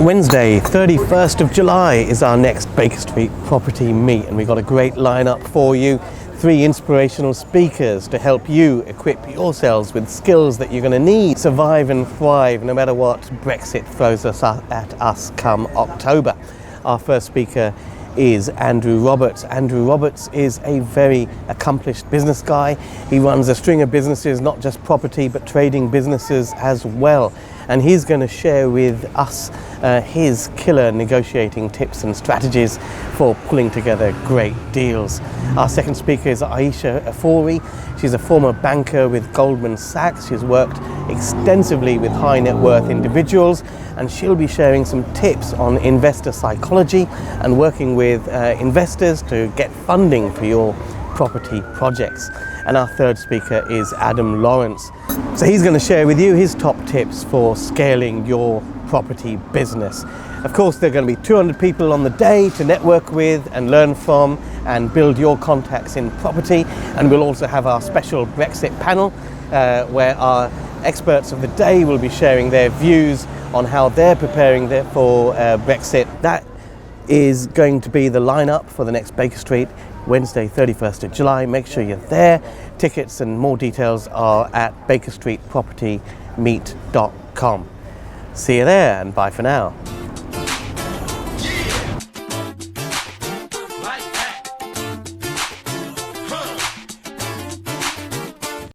Wednesday, 31st of July is our next Baker Street property meet, and we've got a great lineup for you. 3 inspirational speakers to help you equip yourselves with skills that you're going to need to survive and thrive no matter what Brexit throws at us come October. Our first speaker is Andrew Roberts. Andrew Roberts is a very accomplished business guy. He runs a string of businesses, not just property but trading businesses as well. And he's going to share with us his killer negotiating tips and strategies for pulling together great deals. Our second speaker is Aisha Afori. She's a former banker with Goldman Sachs. She's worked extensively with high net worth individuals, and she'll be sharing some tips on investor psychology and working with investors to get funding for your property projects. And our third speaker is Adam Lawrence. So he's going to share with you his top tips for scaling your property business. Of course, there are going to be 200 people on the day to network with and learn from and build your contacts in property. And we'll also have our special Brexit panel where our experts of the day will be sharing their views on how they're preparing for Brexit. That is going to be the lineup for the next Baker Street, Wednesday, 31st of July. Make sure you're there. Tickets and more details are at bakerstreetpropertymeet.com. See you there, and bye for now.